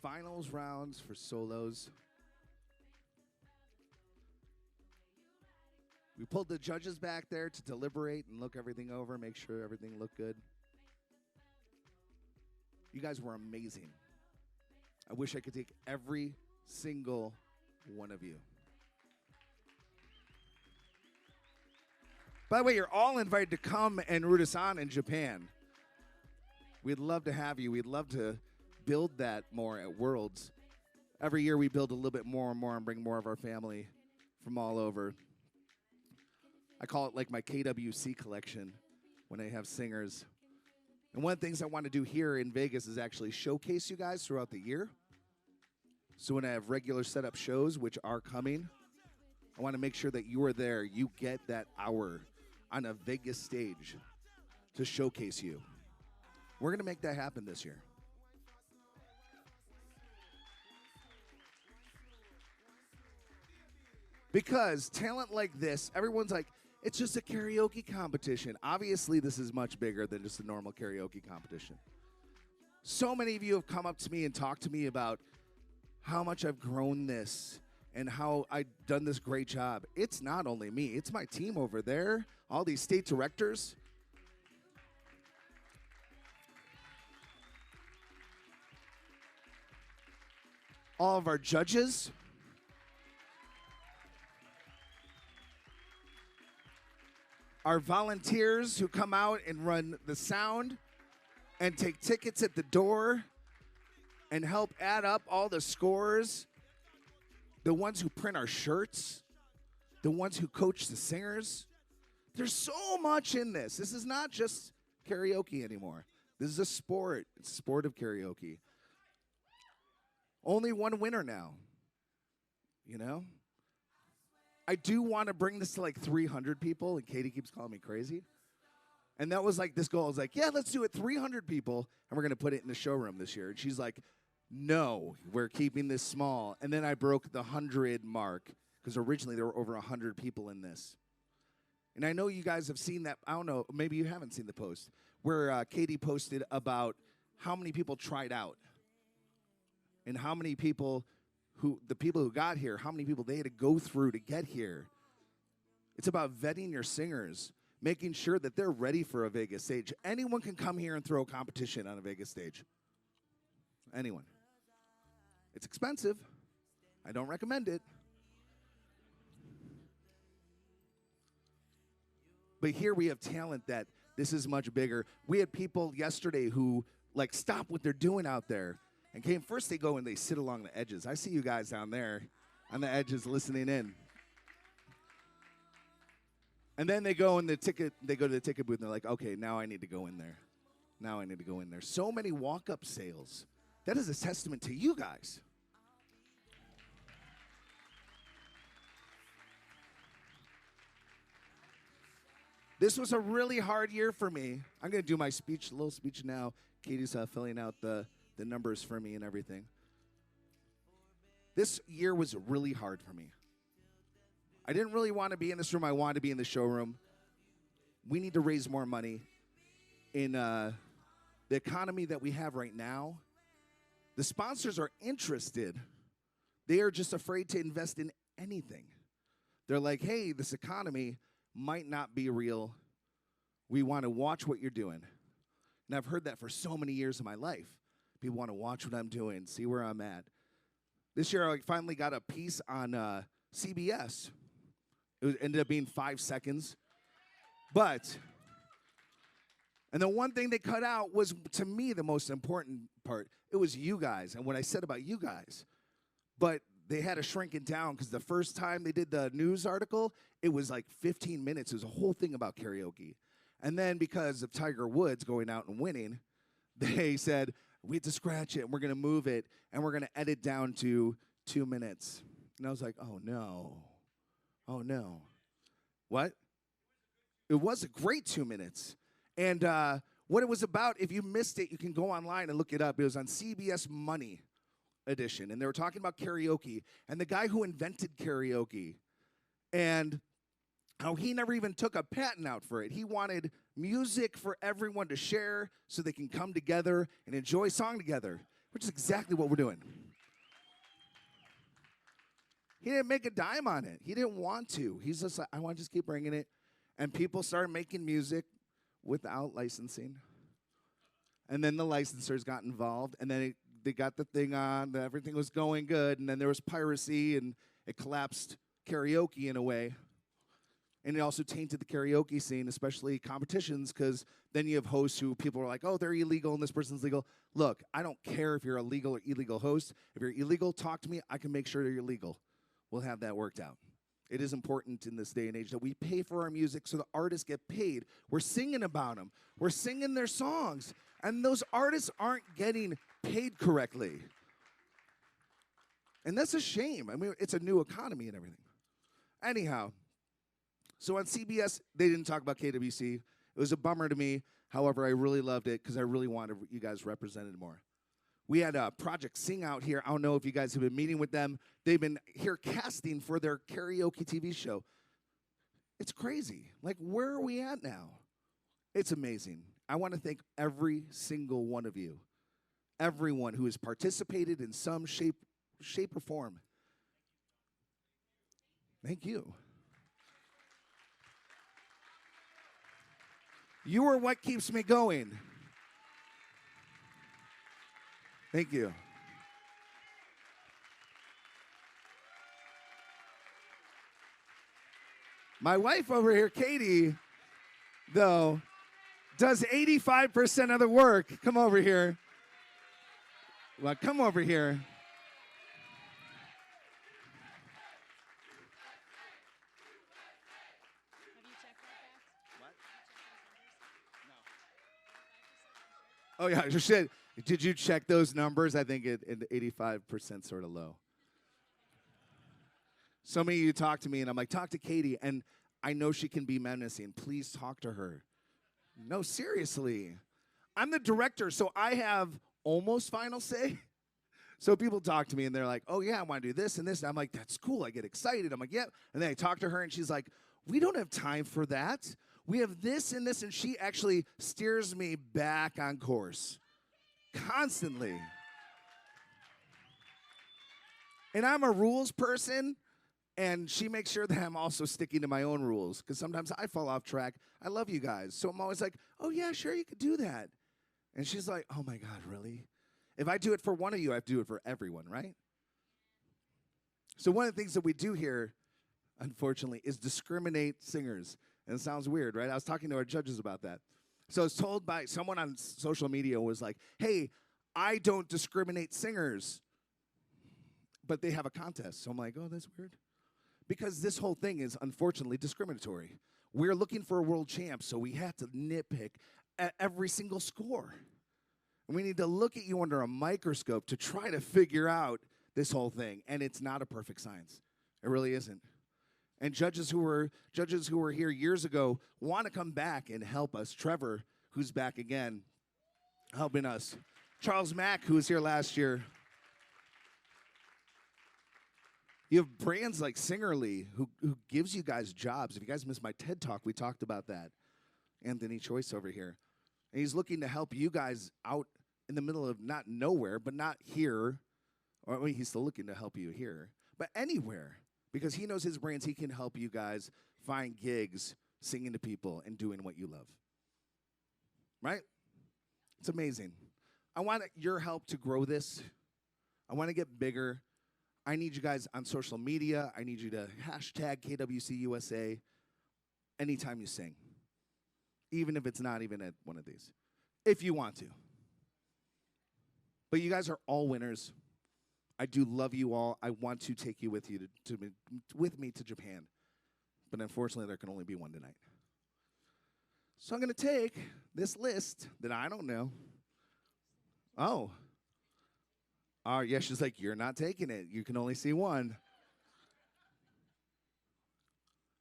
finals rounds for solos. We pulled the judges back there to deliberate and look everything over, make sure everything looked good. You guys were amazing. I wish I could take every single one of you. By the way, you're all invited to come and root us on in Japan. We'd love to have you. We'd love to build that more at Worlds. Every year we build a little bit more and more and bring more of our family from all over. I call it like my KWC collection when I have singers. And one of the things I want to do here in Vegas is actually showcase you guys throughout the year. So when I have regular setup shows, which are coming, I want to make sure that you are there. You get that hour on a Vegas stage to showcase you. We're going to make that happen this year. Because talent like this, everyone's like, it's just a karaoke competition. Obviously, this is much bigger than just a normal karaoke competition. So many of you have come up to me and talked to me about how much I've grown this and how I've done this great job. It's not only me. It's my team over there, all these state directors. All of our judges. Our volunteers who come out and run the sound and take tickets at the door and help add up all the scores. The ones who print our shirts, the ones who coach the singers. There's so much in this. This is not just karaoke anymore. This is a sport. It's a sport of karaoke. Only one winner now, you know? I do want to bring this to like 300 people, and Katie keeps calling me crazy. And that was like this goal. I was like, yeah, let's do it, 300 people, and we're going to put it in the showroom this year. And she's like, no, we're keeping this small. And then I broke the 100 mark, because originally there were over 100 people in this. And I know you guys have seen that. I don't know, maybe you haven't seen the post, where Katie posted about how many people tried out and how many people the people who got here, how many people they had to go through to get here. It's about vetting your singers, making sure that they're ready for a Vegas stage. Anyone can come here and throw a competition on a Vegas stage. Anyone. It's expensive. I don't recommend it. But here we have talent that this is much bigger. We had people yesterday who like stop what they're doing out there and came. First they go and they sit along the edges. I see you guys down there on the edges listening in. And then they go to the ticket booth and they're like, okay, now I need to go in there. Now I need to go in there. So many walk-up sales. That is a testament to you guys. This was a really hard year for me. I'm going to do my speech, little speech now. Katie's filling out the numbers for me and everything. This year was really hard for me. I didn't really want to be in this room. I wanted to be in the showroom. We need to raise more money. In the economy that we have right now, the sponsors are interested. They are just afraid to invest in anything. They're like, hey, this economy might not be real. We want to watch what you're doing. And I've heard that for so many years of my life. People want to watch what I'm doing, see where I'm at. This year, I finally got a piece on CBS. It ended up being 5 seconds. And the one thing they cut out was, to me, the most important part. It was you guys and what I said about you guys. But they had to shrink it down because the first time they did the news article, it was like 15 minutes. It was a whole thing about karaoke. And then because of Tiger Woods going out and winning, they said, we have to scratch it, and we're going to move it, and we're going to edit down to 2 minutes. And I was like, oh, no. Oh, no. What? It was a great 2 minutes. And what it was about, if you missed it, you can go online and look it up. It was on CBS Money edition, and they were talking about karaoke, and the guy who invented karaoke, and how he never even took a patent out for it. He wanted music for everyone to share so they can come together and enjoy song together. which is exactly what we're doing. He didn't make a dime on it. He didn't want to. He's just like, I want to just keep bringing it. And people started making music without licensing. And then the licensors got involved, and then they got the thing on, everything was going good, and then there was piracy, and it collapsed karaoke in a way. And it also tainted the karaoke scene, especially competitions, because then you have hosts who people are like, oh, they're illegal and this person's legal. Look, I don't care if you're a legal or illegal host. If you're illegal, talk to me. I can make sure that you're legal. We'll have that worked out. It is important in this day and age that we pay for our music so the artists get paid. We're singing about them. We're singing their songs. And those artists aren't getting paid correctly. And that's a shame. I mean, it's a new economy and everything. Anyhow, so on CBS, they didn't talk about KWC. It was a bummer to me. However, I really loved it because I really wanted you guys represented more. We had a Project Sing out here. I don't know if you guys have been meeting with them. They've been here casting for their karaoke TV show. It's crazy. Like, where are we at now? It's amazing. I want to thank every single one of you, everyone who has participated in some shape or form. Thank you. You are what keeps me going. Thank you. My wife over here, Katie, though, does 85% of the work. Come over here. Well, come over here. Oh, yeah, you should. Did you check those numbers? I think it 85% sort of low. So many of you talk to me, and I'm like, talk to Katie, and I know she can be menacing. Please talk to her. No, seriously. I'm the director, so I have almost final say. So people talk to me, and they're like, oh, yeah, I want to do this and this. And I'm like, that's cool. I get excited. I'm like, yeah. And then I talk to her, and she's like, we don't have time for that. We have this and this, and she actually steers me back on course constantly. And I'm a rules person, and she makes sure that I'm also sticking to my own rules, because sometimes I fall off track. I love you guys. So I'm always like, oh, yeah, sure, you could do that. And she's like, oh, my God, really? If I do it for one of you, I have to do it for everyone, right? So one of the things that we do here, unfortunately, is discriminate singers. And it sounds weird, right? I was talking to our judges about that. So I was told by someone on social media was like, hey, I don't discriminate singers, but they have a contest. So I'm like, oh, that's weird. Because this whole thing is unfortunately discriminatory. We're looking for a world champ, so we have to nitpick at every single score. And we need to look at you under a microscope to try to figure out this whole thing. And it's not a perfect science. It really isn't. And judges who were here years ago want to come back and help us. Trevor, who's back again, helping us. Charles Mack, who was here last year. You have brands like Singerly, who gives you guys jobs. If you guys missed my TED Talk, we talked about that. Anthony Choice over here. And he's looking to help you guys out in the middle of not nowhere, but not here. Or I mean, he's still looking to help you here, but anywhere. Because he knows his brands, he can help you guys find gigs, singing to people, and doing what you love. Right? It's amazing. I want your help to grow this. I want to get bigger. I need you guys on social media. I need you to hashtag KWCUSA anytime you sing. Even if it's not even at one of these. If you want to. But you guys are all winners. I do love you all. I want to take you with me to Japan. But unfortunately, there can only be one tonight. So I'm going to take this list that I don't know. Oh. Yeah, she's like, you're not taking it. You can only see one.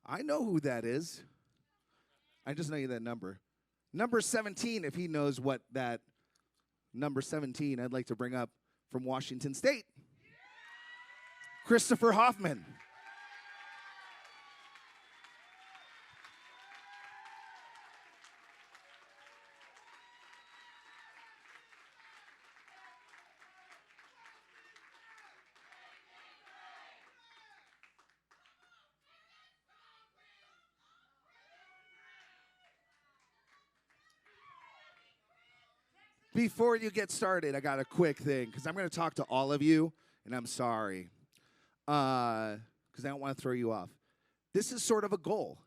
I know who that is. I just know you that number. Number 17, if he knows what that number 17, I'd like to bring up from Washington State. Christopher Hoffman. Before you get started, I got a quick thing, because I'm going to talk to all of you, and I'm sorry, because I don't want to throw you off. This is sort of a goal.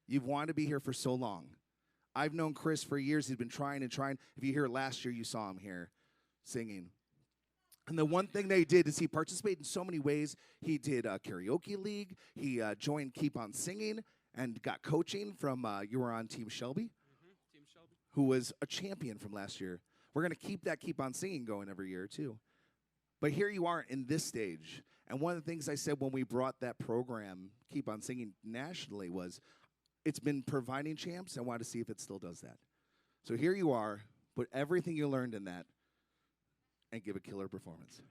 You've wanted to be here for so long. I've known Chris for years. He's been trying and trying. If you hear last year, you saw him here singing. And the one thing they did is he participated in so many ways. He did a karaoke league. He joined Keep On Singing and got coaching from, you were on Team Shelby? Mm-hmm. Team Shelby. Who was a champion from last year. We're going to keep that Keep On Singing going every year, too. But here you are in this stage. And one of the things I said when we brought that program, Keep On Singing, nationally was, it's been providing champs. I want to see if it still does that. So here you are. Put everything you learned in that and give a killer performance.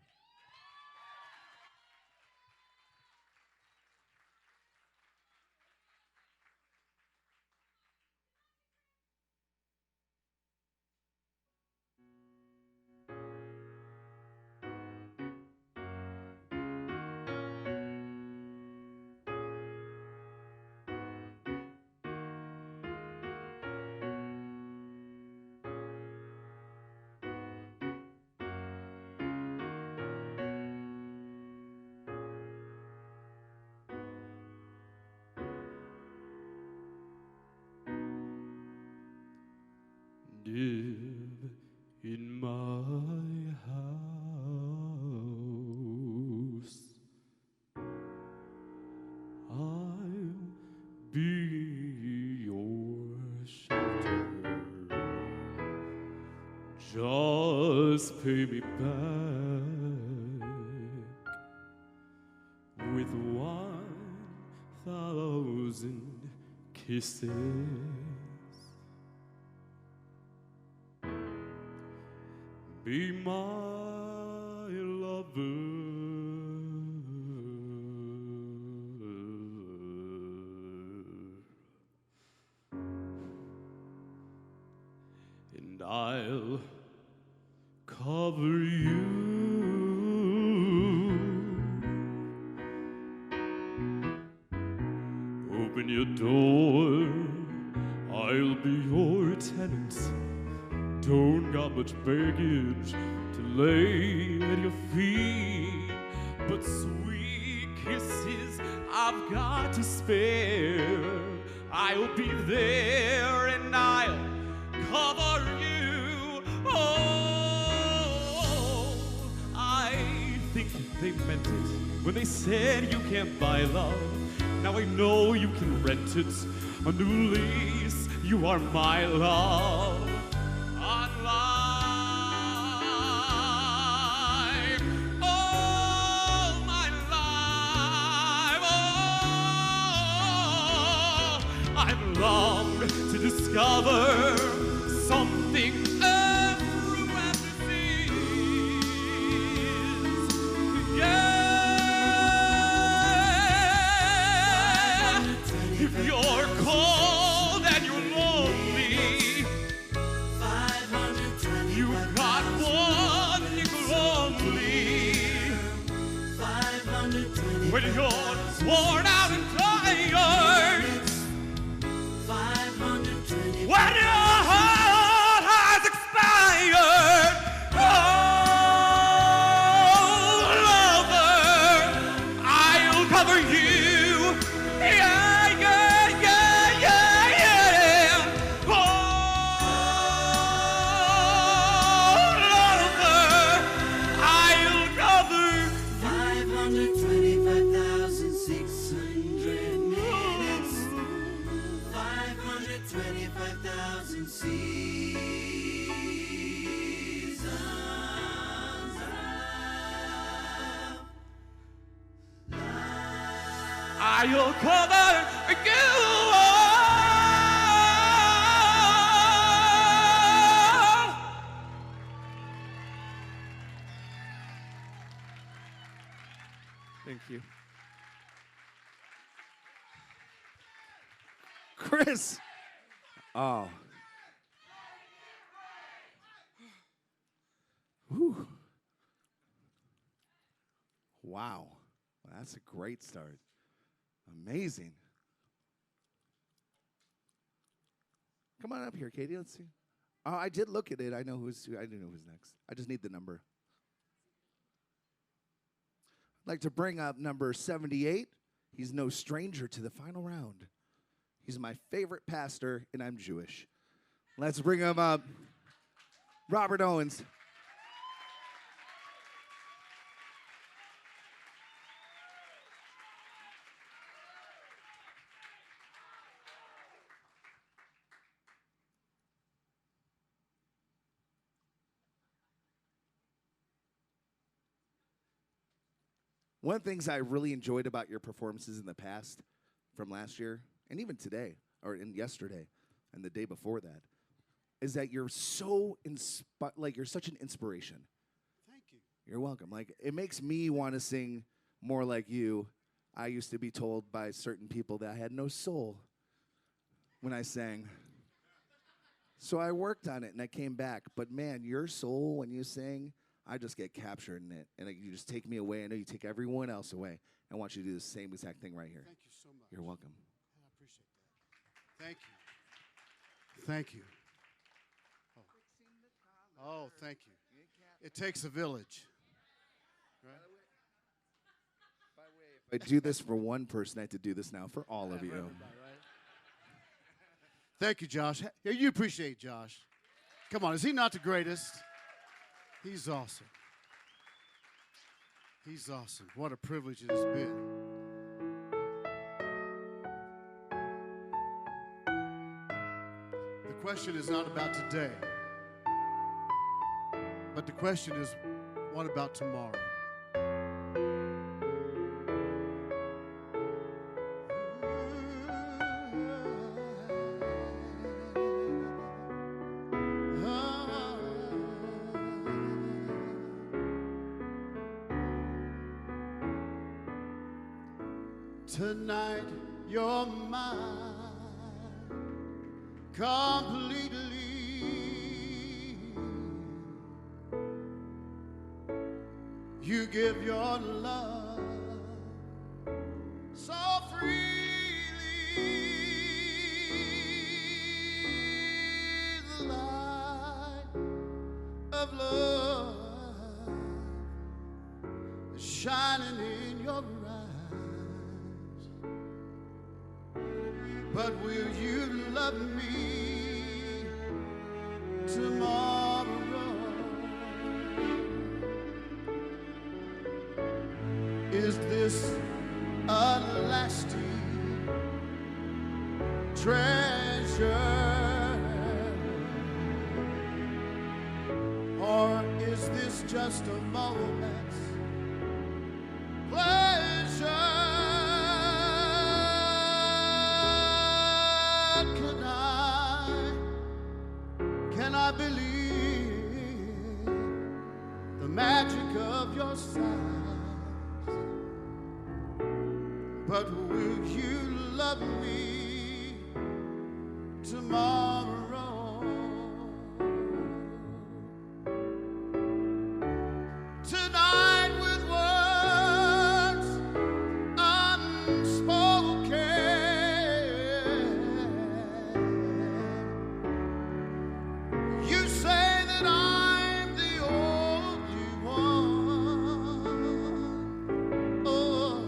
Live in my house. I'll be your shelter. Just pay me back with 1,000 kisses. Be my lover, and I'll cover you. Open your door, I'll be your tenant. Don't got much baggage to lay at your feet, but sweet kisses I've got to spare. I'll be there and I'll cover you. Oh, I think they meant it when they said you can't buy love. Now I know you can rent it. A new lease, you are my love. To discover something everyone sees. Yeah, if you're cold and you're lonely, you've got one nickel only. When you're worn out and tired, when your heart has expired, oh, lover, I'll cover you. Yeah, yeah, yeah, yeah, yeah. Oh, lover, I'll cover 525,600 minutes. 525,000 seasons of love. I'll cover you. Thank you. Chris. Oh. Whew. Wow. That's a great start. Amazing. Come on up here, Katie. Let's see. Oh, I did look at it. I know I do know who's next. I just need the number. I'd like to bring up number 78. He's no stranger to the final round. He's my favorite pastor, and I'm Jewish. Let's bring him up. Robert Owens. One of the things I really enjoyed about your performances in the past, from last year, and even today, and yesterday, and the day before that, is that you're so you're such an inspiration. Thank you. You're welcome. Like, it makes me want to sing more like you. I used to be told by certain people that I had no soul when I sang. So I worked on it, and I came back. But, man, your soul, when you sing, I just get captured in it, and you just take me away. I know you take everyone else away. I want you to do the same exact thing right here. Thank you so much. You're welcome. I appreciate that. Thank you. Thank you. Oh, thank you. It takes a village. Right? If I do this for one person, I have to do this now for all of you. Right. Thank you, Josh. Hey, you appreciate Josh. Come on, is he not the greatest? He's awesome. He's awesome. What a privilege it has been. The question is not about today, but the question is, what about tomorrow? Tonight you're mine completely. You give your love so freely. The light of love is shining in your eyes. But will you love me tomorrow? Is this a lasting treasure? Or is this just a moment's pleasure? Can I believe the magic of your sight? But will you love me tomorrow? Tonight with words unspoken, you say that I'm the only one. Oh,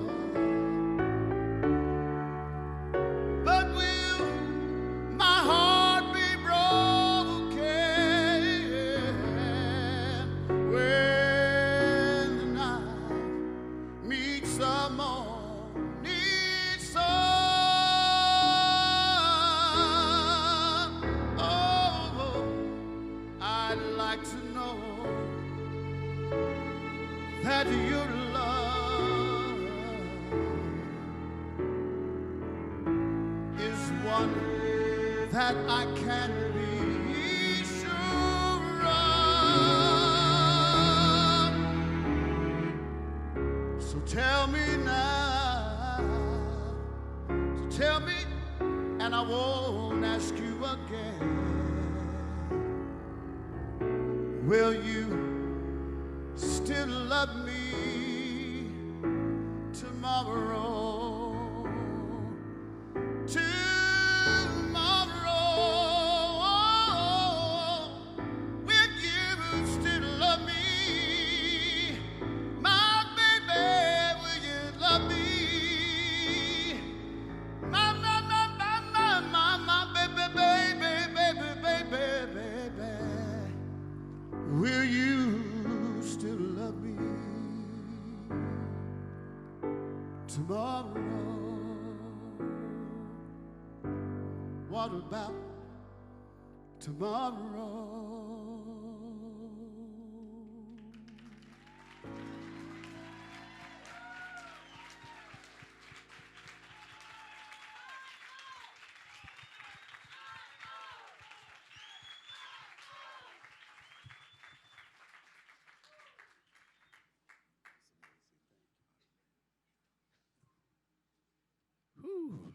but will my heart be broken when the night meets the morning sun? Oh, I'd like to know that your love is one that I can be sure of. So tell me now, so tell me, and I won't ask you again. Will you still love me tomorrow? Tomorrow, tomorrow? What about tomorrow? Whew.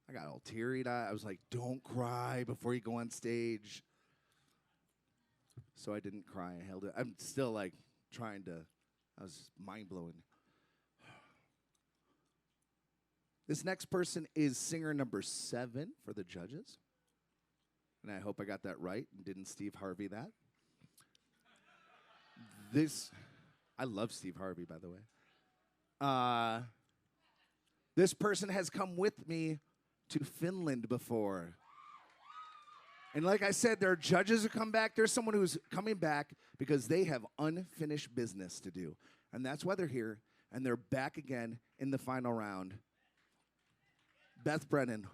I got all teary-eyed. I was like, don't cry before you go on stage. So I didn't cry. I held it. I'm still like trying to, I was mind-blowing. This next person is singer number 7 for the judges. And I hope I got that right and didn't Steve Harvey that. I love Steve Harvey, by the way. This person has come with me to Finland before. And like I said, there are judges who come back. There's someone who's coming back because they have unfinished business to do. And that's why they're here. And they're back again in the final round. Beth Brennan.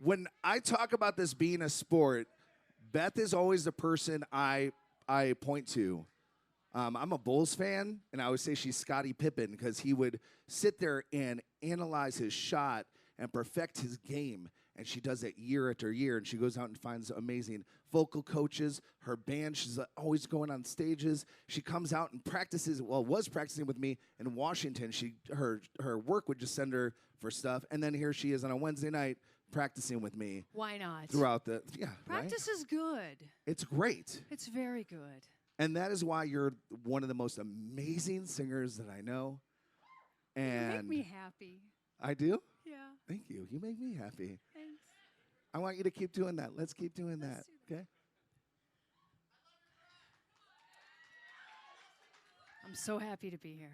When I talk about this being a sport, Beth is always the person I point to. I'm a Bulls fan, and I always say she's Scottie Pippen because he would sit there and analyze his shot and perfect his game. And she does it year after year, and she goes out and finds amazing vocal coaches. Her band, she's always going on stages. She comes out and practices, was practicing with me in Washington. Her work would just send her for stuff, and then here she is on a Wednesday night practicing with me. Why not? Throughout Practice is good. It's great. It's very good. And that is why you're one of the most amazing singers that I know. And You make me happy. I do? Yeah. Thank you. You make me happy. Thanks. I want you to keep doing that. Let's keep doing that. do Okay? I'm so happy to be here.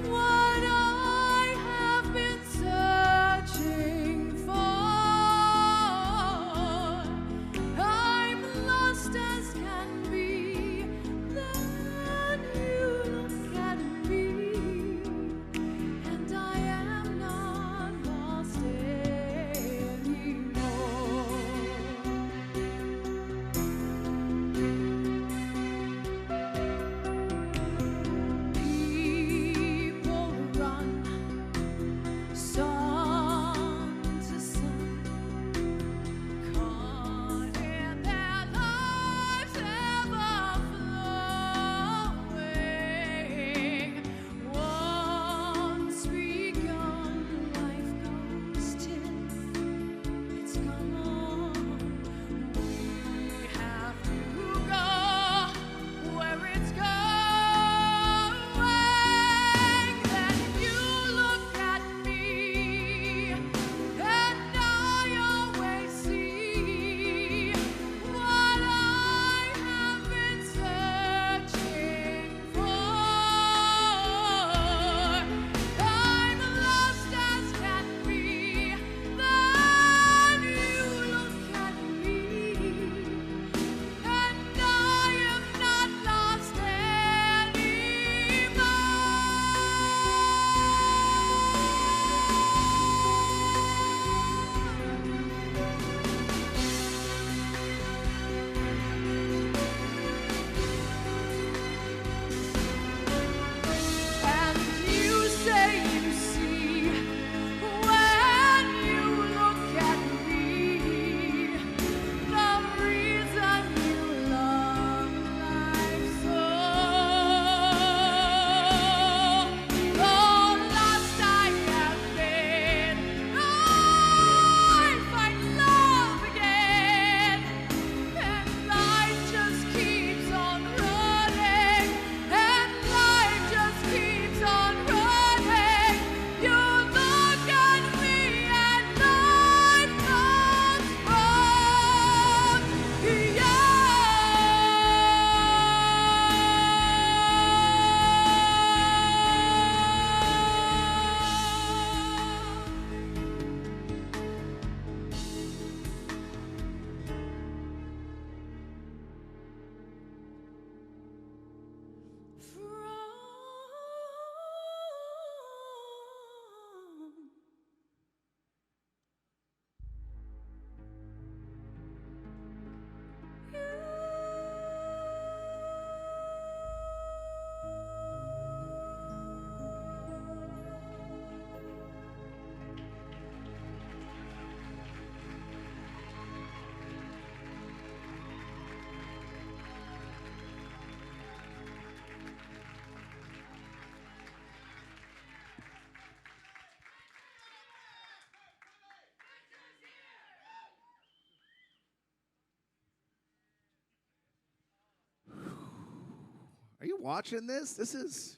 What Are you watching this? This is...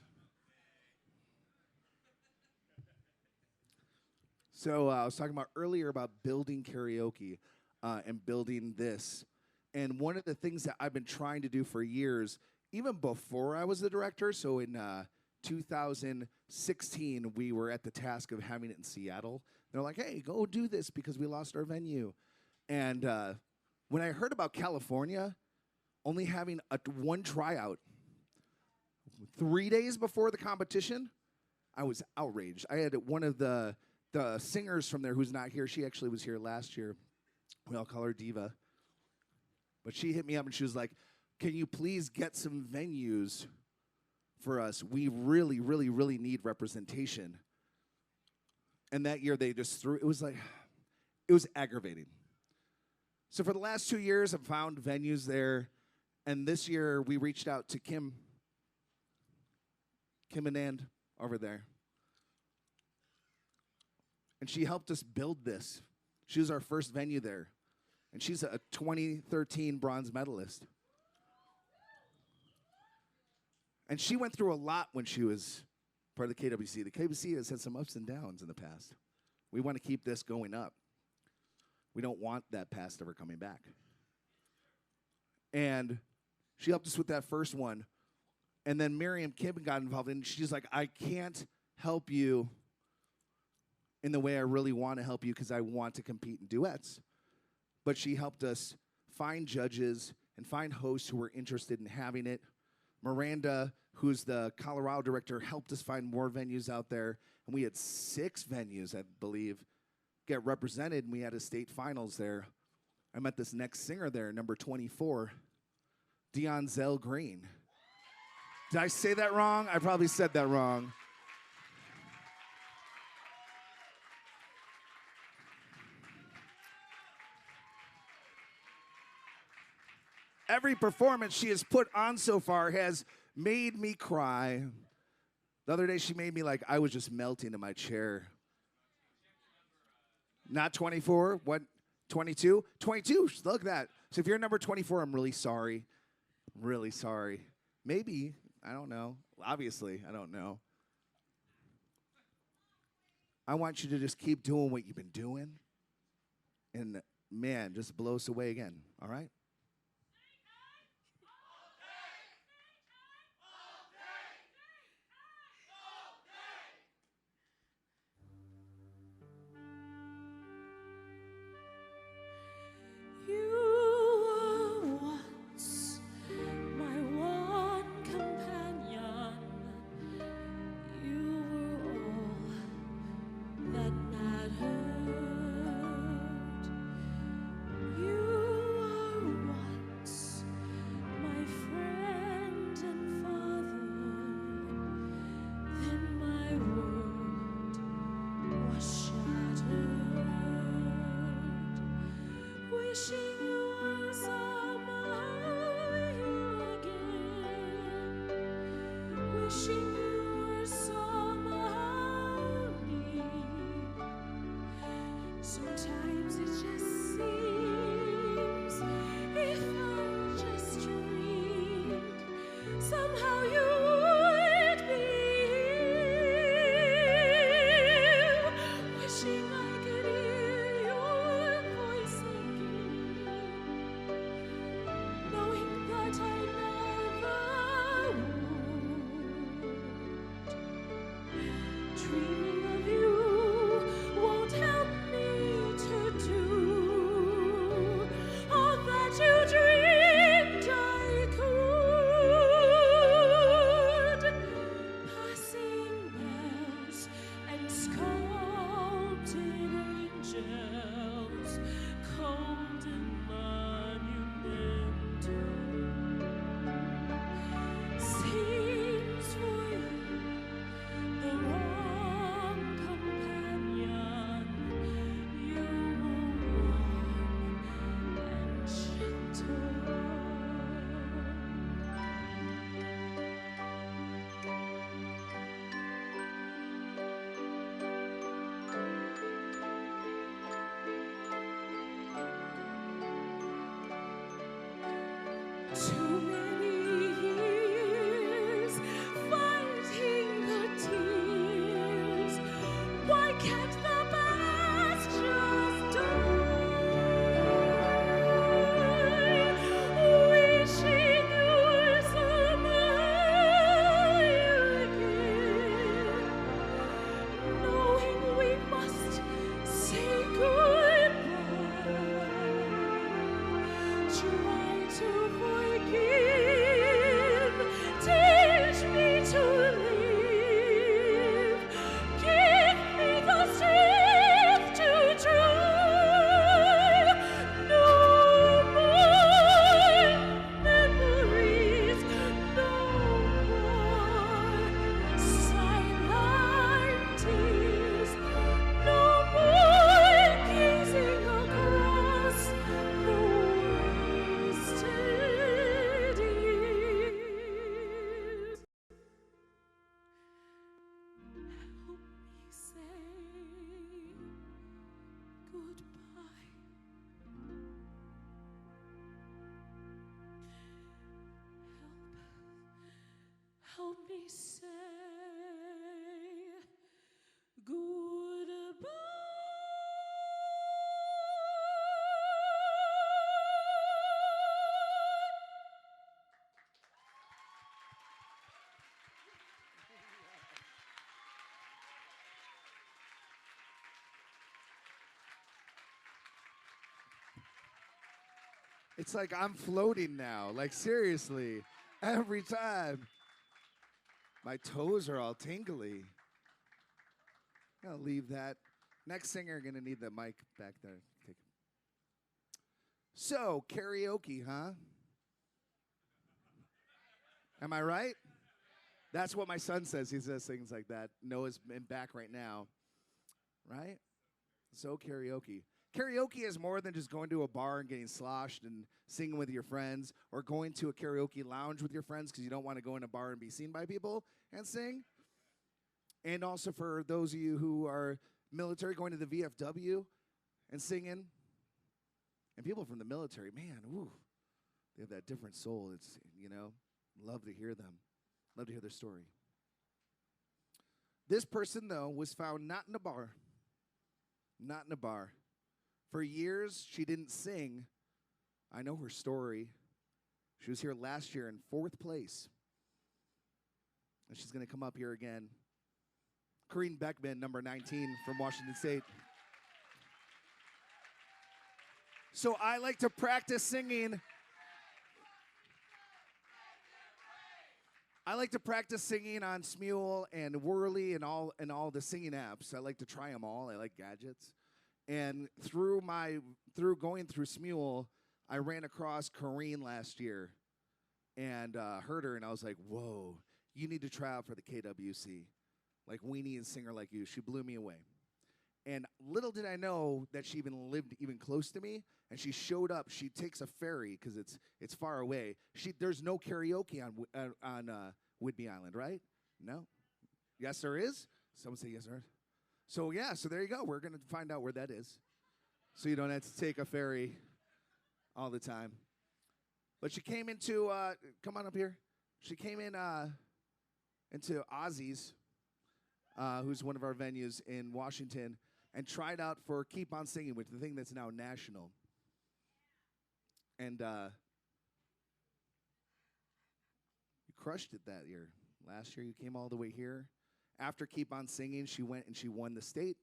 So I was talking about earlier about building karaoke and building this. And one of the things that I've been trying to do for years, even before I was the director, so in 2016, we were at the task of having it in Seattle. They're like, hey, go do this because we lost our venue. And when I heard about California only having one tryout 3 days before the competition, I was outraged. I had one of the singers from there who's not here. She actually was here last year. We all call her Diva. But she hit me up and she was like, can you please get some venues for us? We really, really, really need representation. And that year they just threw, it was aggravating. So for the last 2 years, I've found venues there. And this year we reached out to Kim Anand over there. And she helped us build this. She was our first venue there. And she's a 2013 bronze medalist. And she went through a lot when she was part of the KWC. The KWC has had some ups and downs in the past. We want to keep this going up. We don't want that past ever coming back. And she helped us with that first one. And then Miriam Kim got involved, and she's like, I can't help you in the way I really want to help you because I want to compete in duets. But she helped us find judges and find hosts who were interested in having it. Miranda, who's the Colorado director, helped us find more venues out there. And we had 6 venues, I believe, get represented, and we had a state finals there. I met this next singer there, number 24, Dion Zell Green. Did I say that wrong? I probably said that wrong. Every performance she has put on so far has made me cry. The other day she made me like I was just melting in my chair. Not 24, what, 22? 22, look at that. So if you're number 24, I'm really sorry. Really sorry. Maybe, I don't know. Obviously, I don't know. I want you to just keep doing what you've been doing. And man, just blow us away again, all right? Sometimes it just seems if I just dreamed, somehow you would be here. Wishing I could hear your voice again, knowing that I never would. Dreaming of you won't help me to It's like I'm floating now. Like, seriously, every time. My toes are all tingly. I'll leave that. Next singer, gonna need the mic back there. Take it. So, karaoke, huh? Am I right? That's what my son says. He says things like that. Noah's in back right now. Right? So, karaoke. Karaoke is more than just going to a bar and getting sloshed and singing with your friends, or going to a karaoke lounge with your friends because you don't want to go in a bar and be seen by people and sing. And also for those of you who are military, going to the VFW and singing. And people from the military, man, ooh, they have that different soul. It's, love to hear them. Love to hear their story. This person, though, was found not in a bar. Not in a bar. For years, she didn't sing. I know her story. She was here last year in 4th place. And she's going to come up here again. Kareem Beckman, number 19 from Washington State. So I like to practice singing. I like to practice singing on Smule and Whirly and all the singing apps. I like to try them all. I like gadgets. And through going through Smule, I ran across Kareem last year and heard her, and I was like, whoa, you need to try out for the KWC. Like, we need a singer like you. She blew me away. And little did I know that she even lived even close to me, and she showed up. She takes a ferry because it's far away. There's no karaoke on Whidbey Island, right? No? Yes, there is? Someone say yes, there is. So, yeah, so there you go. We're going to find out where that is, so you don't have to take a ferry all the time. But she came into, come on up here. She came into Ozzy's, who's one of our venues in Washington, and tried out for Keep On Singing, which is the thing that's now national. And you crushed it that year. Last year you came all the way here. After Keep On Singing, she went and she won the state.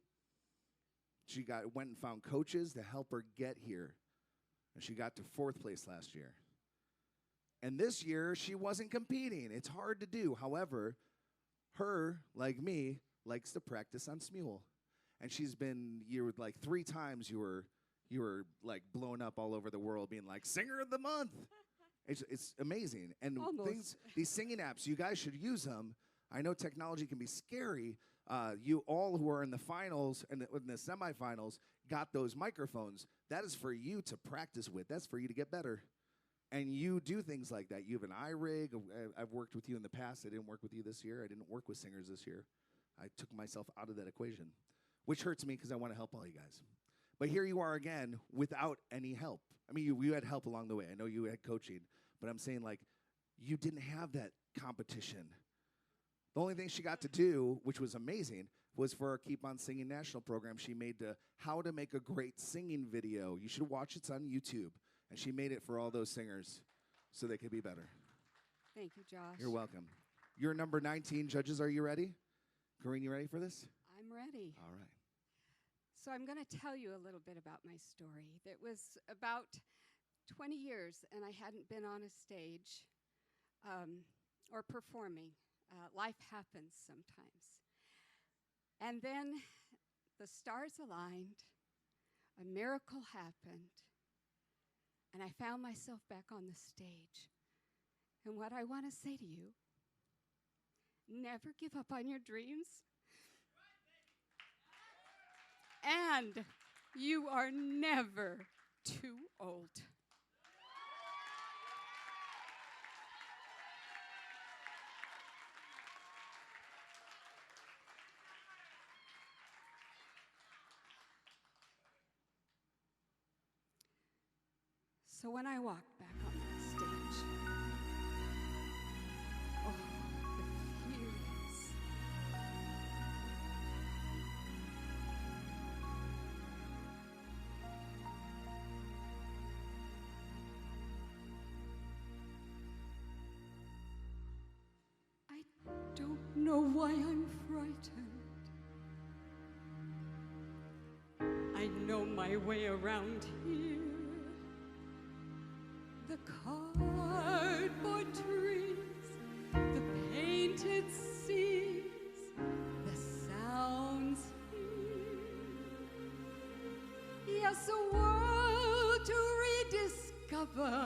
She went and found coaches to help her get here. And she got to 4th place last year. And this year, she wasn't competing. It's hard to do. However, her, like me, likes to practice on Smule. And she's been, like 3 times you were like blown up all over the world being like, Singer of the Month. It's amazing. And these singing apps, you guys should use them. I know technology can be scary. You all who are in the finals and in the semifinals got those microphones. That is for you to practice with. That's for you to get better. And you do things like that. You have an iRig. I've worked with you in the past. I didn't work with you this year. I didn't work with singers this year. I took myself out of that equation, which hurts me because I want to help all you guys. But here you are again without any help. I mean, you had help along the way. I know you had coaching. But I'm saying, like, you didn't have that competition. The only thing she got to do, which was amazing, was for our Keep On Singing national program. She made how to make a great singing video. You should watch it. It's on YouTube. And she made it for all those singers so they could be better. Thank you, Josh. You're welcome. You're number 19. Judges, are you ready? Kareem, you ready for this? I'm ready. All right. So I'm going to tell you a little bit about my story. It was about 20 years, and I hadn't been on a stage or performing. Life happens sometimes. And then the stars aligned, a miracle happened, and I found myself back on the stage. And what I want to say to you, never give up on your dreams. And you are never too old. So when I walked back on that stage, oh, the feelings. I don't know why I'm frightened. I know my way around here. the cardboard trees, the painted seas, the sounds here. Yes, a world to rediscover.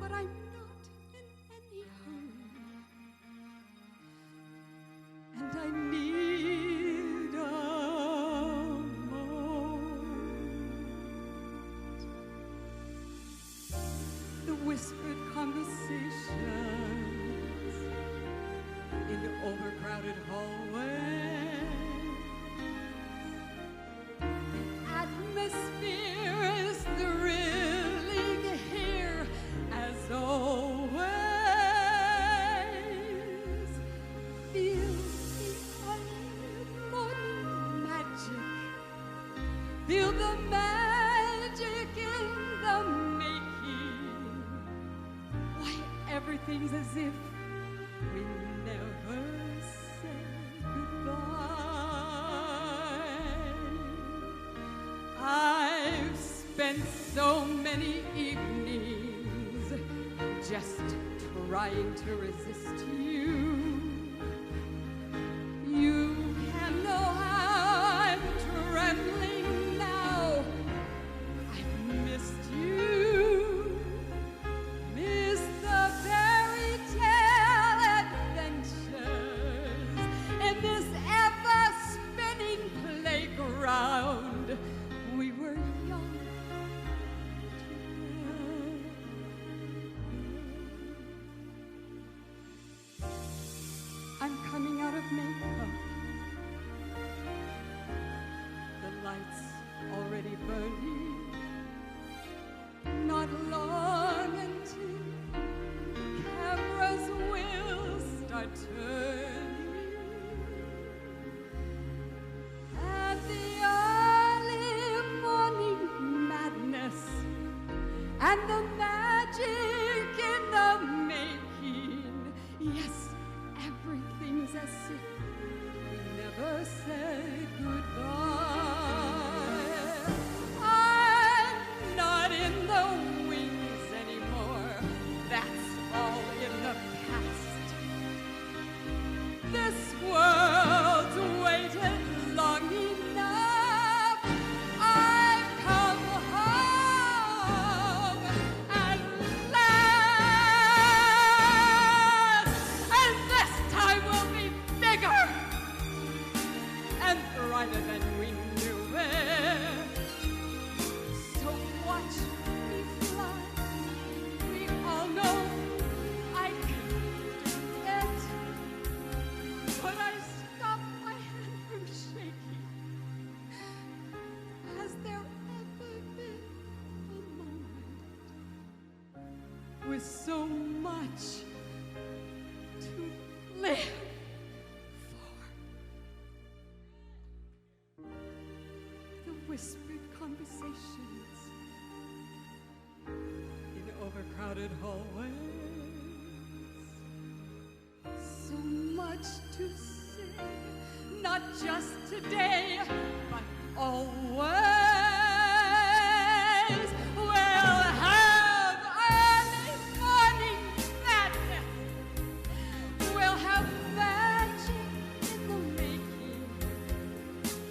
But I'm not in any hurry, and I need a moment. The whispered conversations in overcrowded hallways. The atmosphere is thrilling here as always. Feel the morning magic. Feel the magic in the making. Why, everything's as if we never said goodbye. I've spent so many evenings just trying to resist you. You can know how I'm trembling now. I've missed you, missed the fairy tale adventures in this ever-spinning playground. We were young together. I'm coming out of makeup. The lights already burning. Not long until the cameras will start turning. And the early morning madness and the magic in the making. Yes, everything's as if we never said goodbye. I'm not in the wings anymore. That's all in the past. This world's waited long enough. I've come home at last. And this time will be bigger and brighter than we knew it. So watch me fly. We all know I can do it. But I stop my hand from shaking. Has there ever been a moment with so much to live for? The whispered conversations in overcrowded hallways. So much to say, not just today, but always. We'll have early morning madness. We'll have magic in the making.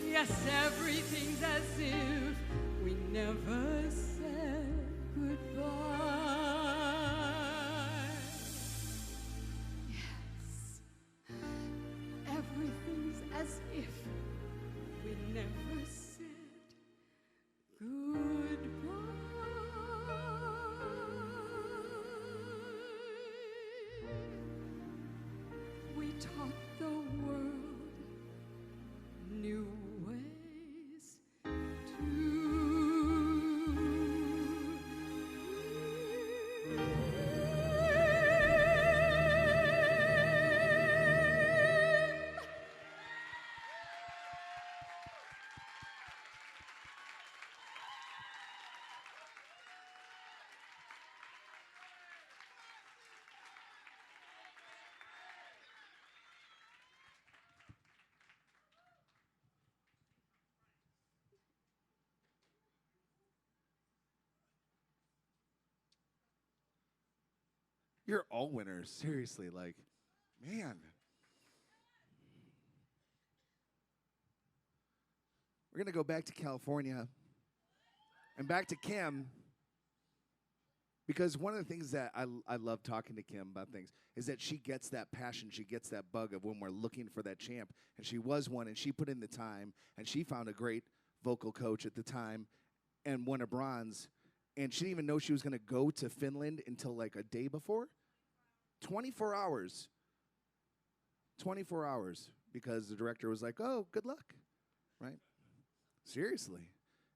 Yes, everything's as if we never said goodbye. Yes, everything's as if we never said goodbye. We taught the world new ways to You're all winners. Seriously, like, man. We're going to go back to California and back to Kim, because one of the things that I love talking to Kim about things is that she gets that passion, she gets that bug of when we're looking for that champ, and she was one, and she put in the time, and she found a great vocal coach at the time and won a bronze, and she didn't even know she was going to go to Finland until like a day before. 24 hours. 24 hours, because the director was like, oh, good luck, right? Seriously.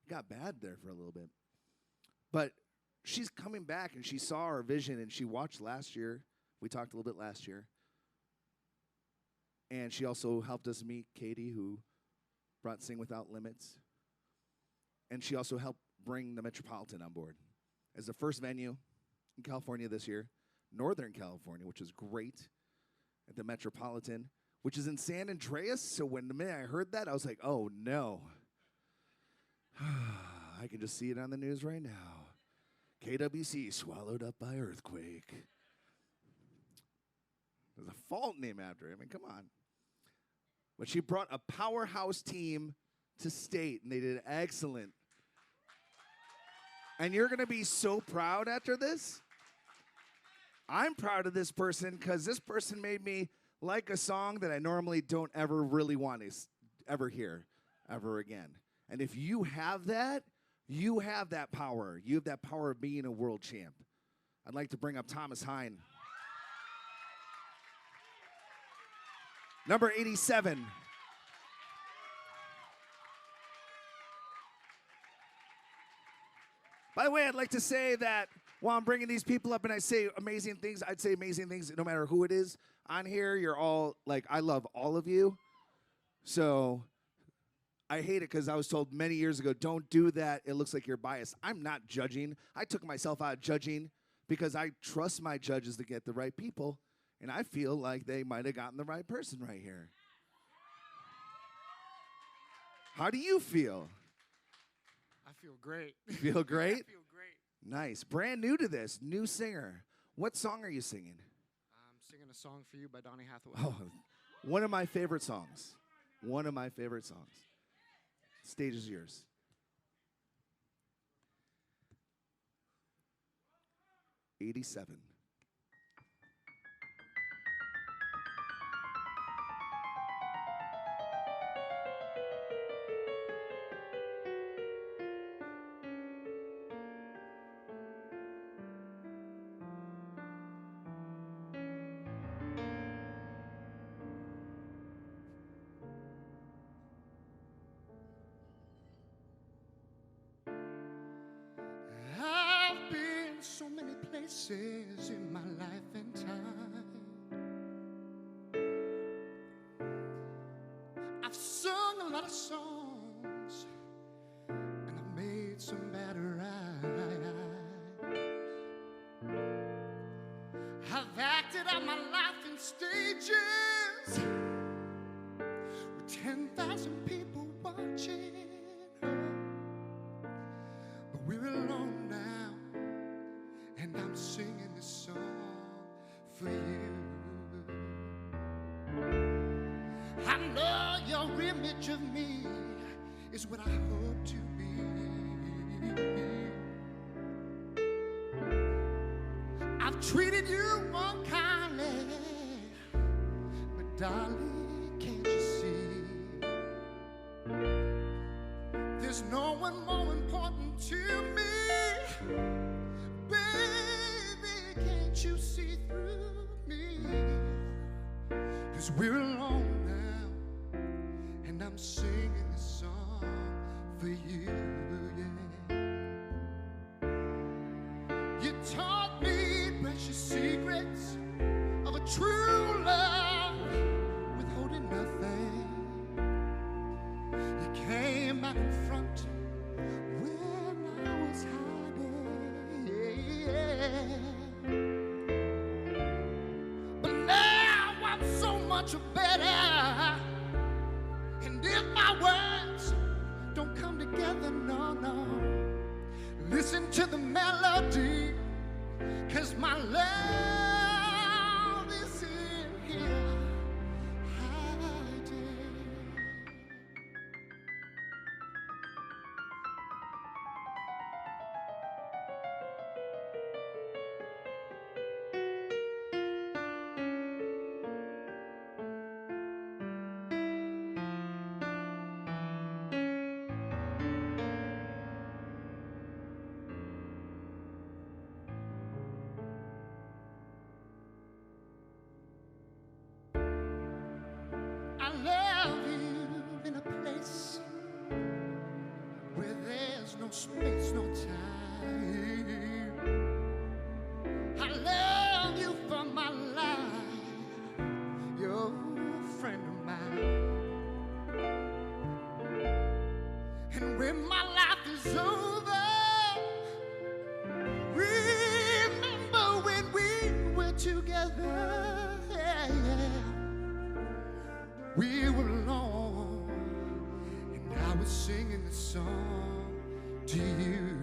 It got bad there for a little bit. But she's coming back, and she saw our vision, and she watched last year. We talked a little bit last year. And she also helped us meet Katie, who brought Sing Without Limits. And she also helped bring the Metropolitan on board as the first venue in California this year, Northern California, which is great, at the Metropolitan, which is in San Andreas. So when the minute I heard that, I was like, oh, no. I can just see it on the news right now. KWC swallowed up by earthquake. There's a fault name after it. I mean, come on. But she brought a powerhouse team to state, and they did excellent. And you're going to be so proud after this. I'm proud of this person because this person made me like a song that I normally don't ever really want to ever hear ever again. And if you have that, you have that power. You have that power of being a world champ. I'd like to bring up Thomas Hine. Number 87. By the way, I'd like to say that while I'm bringing these people up and I say amazing things, I'd say amazing things no matter who it is on here. You're all, like, I love all of you. So I hate it because I was told many years ago, don't do that. It looks like you're biased. I'm not judging. I took myself out of judging because I trust my judges to get the right people, and I feel like they might have gotten the right person right here. How do you feel? I feel great. Feel great? I feel great. Nice. Brand new to this, new singer. What song are you singing? I'm singing a song for you by Donny Hathaway. Oh, one of my favorite songs. One of my favorite songs. Stage is yours. '87. I've been so many places in my life and time. I've sung a lot of songs, and I've made some bad rhymes. I've acted out my life in stages with 10,000 people watching. But we're alone now, and I'm singing this song for you. I know your image of me is what I hope to be. I've treated you unkindly, but darling, can't you see? There's no one more important to me. Baby, can't you see through me? 'Cause we're alone now, and I'm singing this song for you, yeah. You taught me precious secrets of a true love, withholding nothing. You came out in front when I was hiding, yeah. But now I'm so much better, and if my words don't come together, no, no, listen to the melody 'cause my love is in here hiding. I love you in a place where there's no space, no time. I love you for my life. You're a friend of mine. And when my life is over, remember when we were together. Yeah, yeah. We were alone, and I was singing the song to you.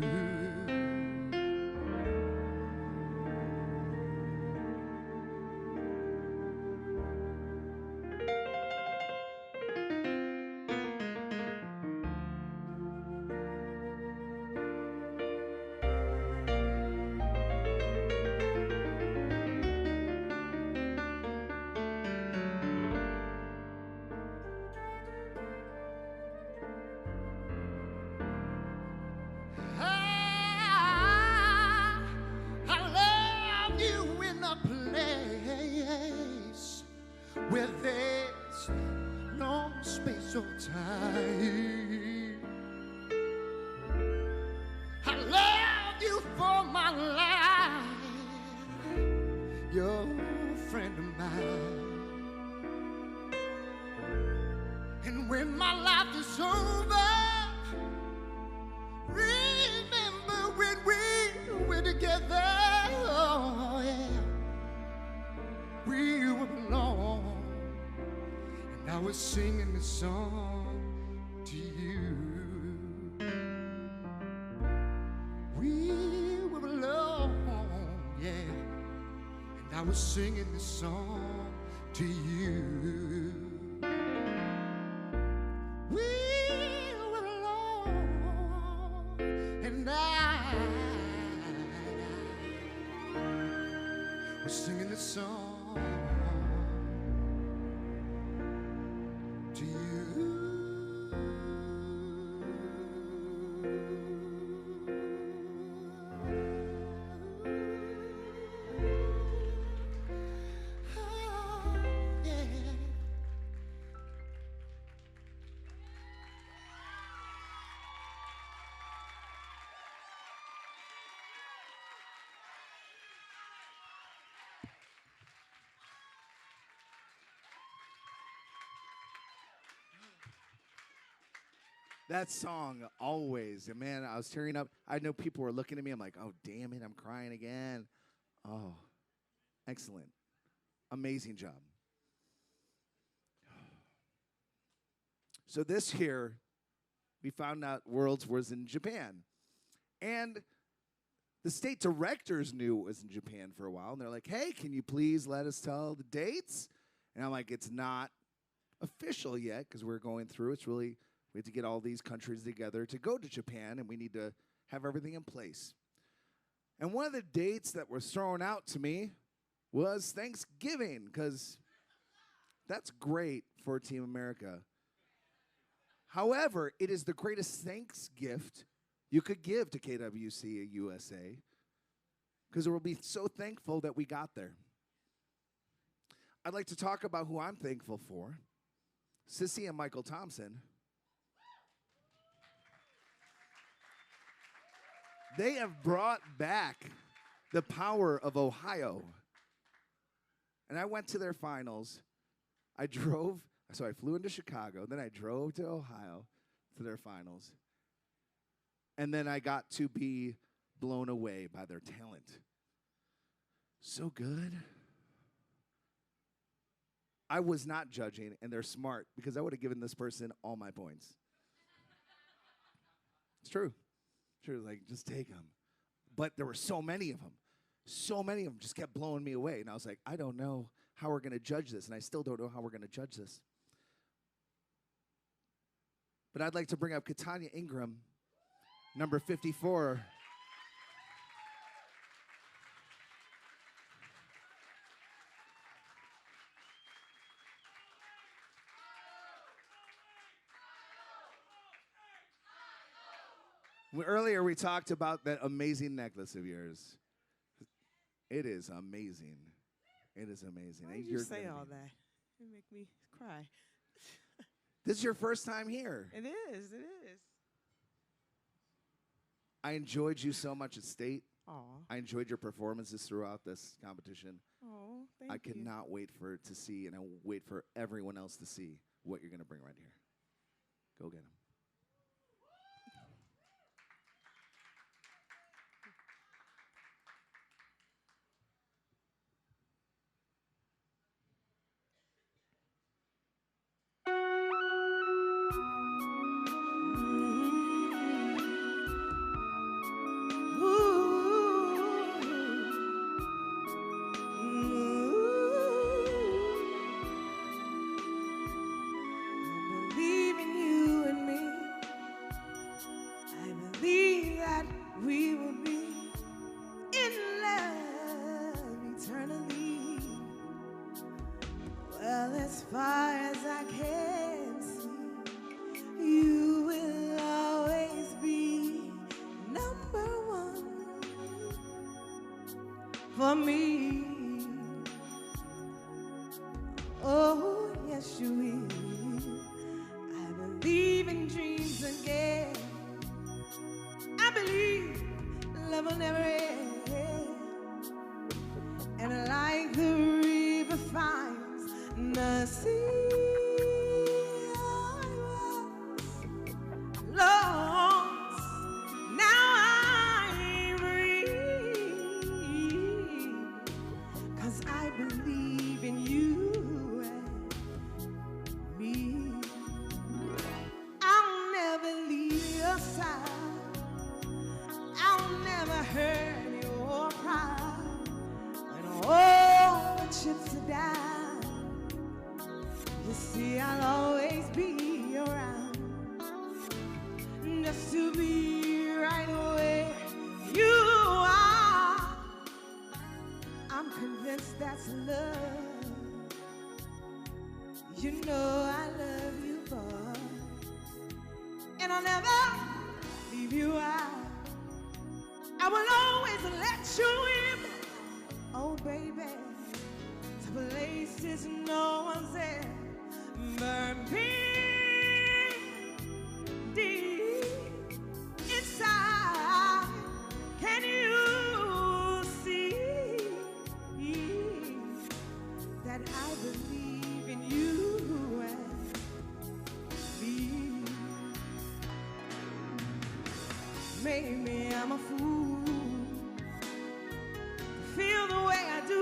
I love you in a place where there's no space or time. I love you for my life. You're a friend of mine. And when my life is over, remember when we were together. Oh, yeah. We were alone, and I was singing this song to you. We were alone, yeah, and I was singing this song to you. We were alone, and I was singing this song to you. Oh, yeah. That song, always. And man, I was tearing up. I know people were looking at me. I'm like, oh, damn it, I'm crying again. Oh, excellent. Amazing job. So this year, we found out Worlds was in Japan. And the state directors knew it was in Japan for a while. And they're like, hey, can you please let us tell the dates? And I'm like, it's not official yet because we're going through. It's really, we have to get all these countries together to go to Japan, and we need to have everything in place. And one of the dates that was thrown out to me was Thanksgiving, because that's great for Team America. However, it is the greatest thanks gift you could give to KWCUSA, because we'll be so thankful that we got there. I'd like to talk about who I'm thankful for. Sissy and Michael Thompson. They have brought back the power of Ohio. And I went to their finals. I flew into Chicago, then I drove to Ohio to their finals. And then I got to be blown away by their talent. So good. I was not judging, and they're smart, because I would have given this person all my points. It's true. Sure, like, just take them. But there were so many of them. so many of them just kept blowing me away. And I was like, I don't know how we're going to judge this. And I still don't know how we're going to judge this. But I'd like to bring up Catania Ingram, number 54. Earlier we talked about that amazing necklace of yours. It is amazing. It is amazing. Why did you say all that? It make me cry. This is your first time here. It is. It is. I enjoyed you so much at State. Aw. I enjoyed your performances throughout this competition. Oh, thank I you. cannot wait for it to see, and I wait for everyone else to see what you're going to bring right here. Go get them. For me, oh yes you will. I believe in dreams again. I believe love will never end. And like the river finds the sea, I was lost. Now I'm free, 'cause I believe in you and me. I'll never leave your side. I'll never hurt your pride. When all the chips are down, you see I'll always be around, just to be right where you are. I'm convinced that's love. You know I love you, boy, and I'll never leave you out. I will always let you in, oh baby, to places no one's there but me. Deep inside, can you see that I believe in you and me? Maybe I'm a fool to feel the way I do.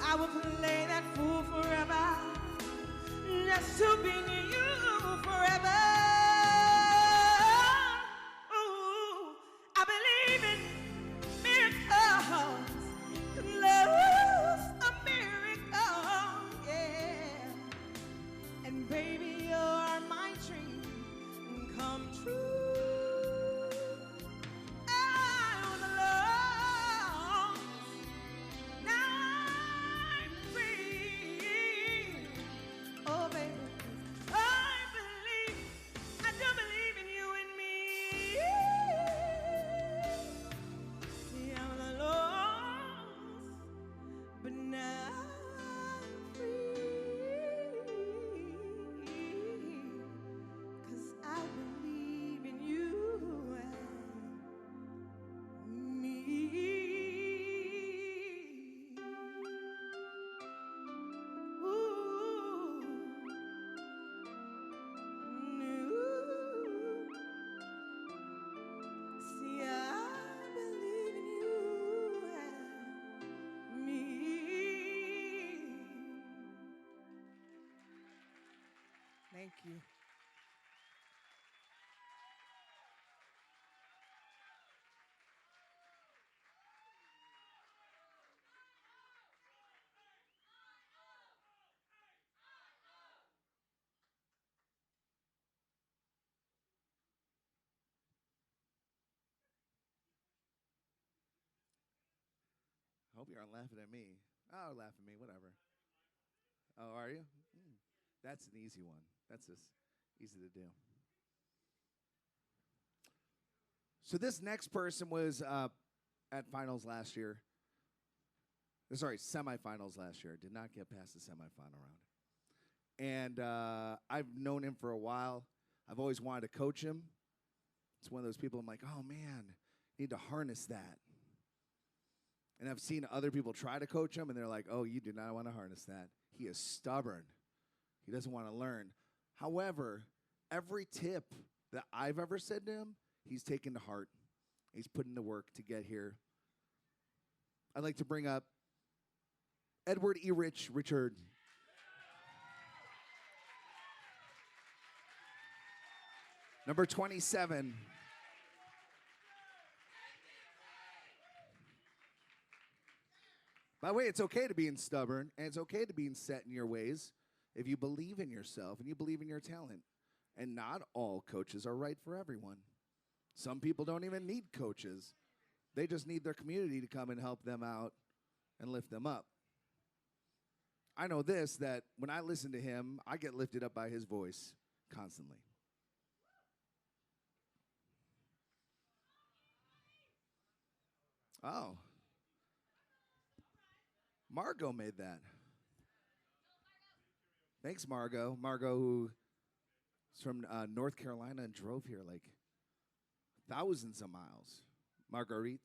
I will play that fool forever, just to be near you forever. Ooh, I believe in miracles. Love's a miracle, yeah. And baby, you're my dream come true. I was lost, now I'm free. Oh baby, I do believe in you and me. See, I was lost, but now I'm free. 'Cause I believe in you and me. Ooh. See, I believe in you and me. Thank you. hope you aren't laughing at me. Oh, laugh at me, whatever. Oh, are you? That's an easy one. That's just easy to do. So this next person was at finals last year. Sorry, semifinals last year. Did not get past the semifinal round. And I've known him for a while. I've always wanted to coach him. It's one of those people I'm like, oh, man, need to harness that. And I've seen other people try to coach him, and they're like, oh, you do not want to harness that. He is stubborn. He doesn't want to learn. However, every tip that I've ever said to him, he's taken to heart. He's put in the work to get here. I'd like to bring up Edward E. Richard. Number 27. By the way, it's okay to be stubborn, and it's okay to be set in your ways if you believe in yourself and you believe in your talent. And not all coaches are right for everyone. Some people don't even need coaches. They just need their community to come and help them out and lift them up. I know this, that when I listen to him, I get lifted up by his voice constantly. Oh. Margot made that. Thanks, Margot. Margot, who is from North Carolina and drove here like thousands of miles. Marguerite.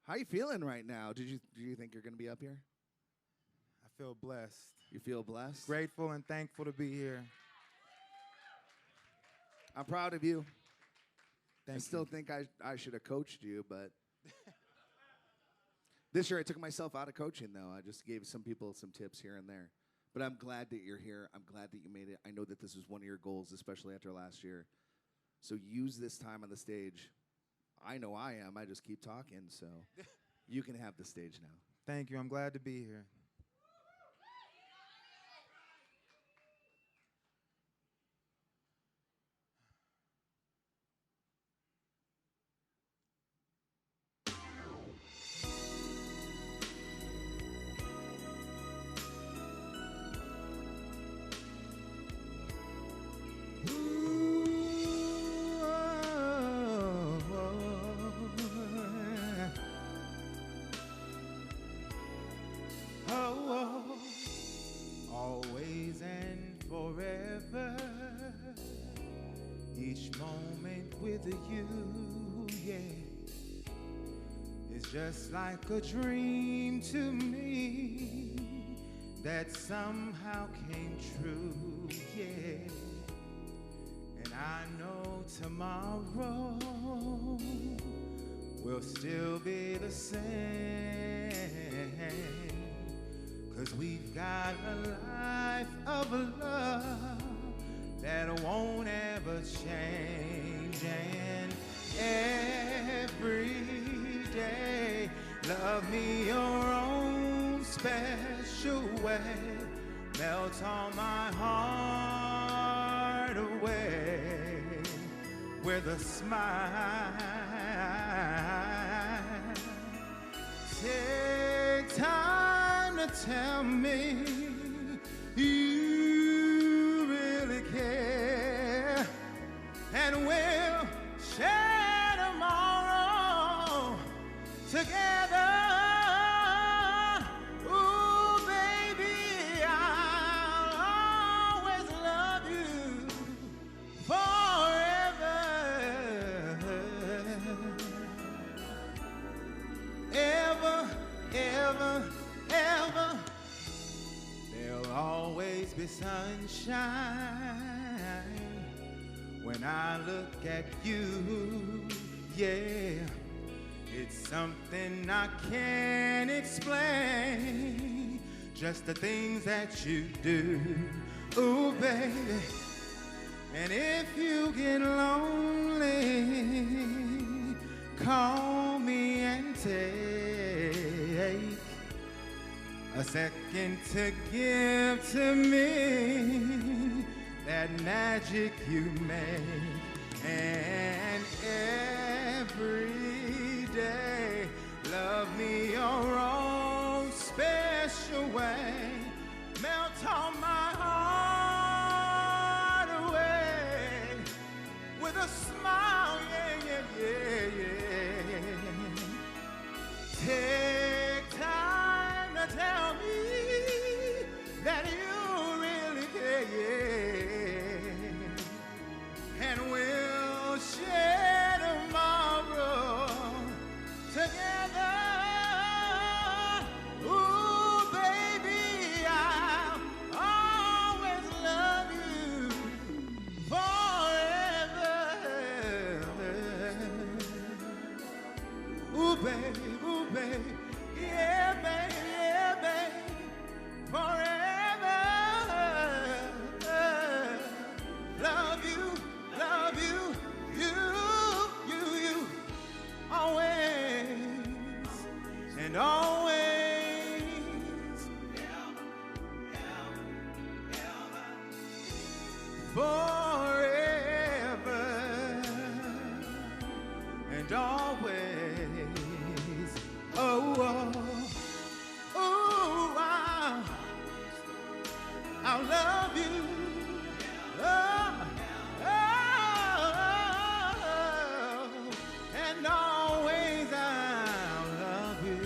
How you feeling right now? Do you think you're going to be up here? I feel blessed. You feel blessed? Grateful and thankful to be here. I'm proud of you. Thank I still you. think I should have coached you, but this year I took myself out of coaching, though. I just gave some people some tips here and there. But I'm glad that you're here. I'm glad that you made it. I know that this was one of your goals, especially after last year. So use this time on the stage. I know I am. I just keep talking, so you can have the stage now. Thank you. I'm glad to be here. Always and forever, each moment with you, yeah, is just like a dream to me that somehow came true, yeah. And I know tomorrow will still be the same, 'cause we've got a life of love that won't ever change. And every day, love me your own special way. Melt all my heart away with a smile. Take time to tell me you really care, and we'll share tomorrow together. Ooh, baby, I'll always love you forever. Ever, ever, ever. There'll always be sunshine when I look at you, yeah. It's something I can't explain, just the things that you do, ooh, baby. And if you get lonely, call me and take a second to give to me that magic you make. And every day, me your own special way. Melt all my heart away with a smile, yeah, yeah, yeah, yeah. Take time to tell me that you really care, and we'll share tomorrow together. Ooh, baby, I'll always love you forever. Ooh, baby, yeah, baby, forever. Love you, you, always and always, forever and always. Oh, I'll love you. And always I'll love you.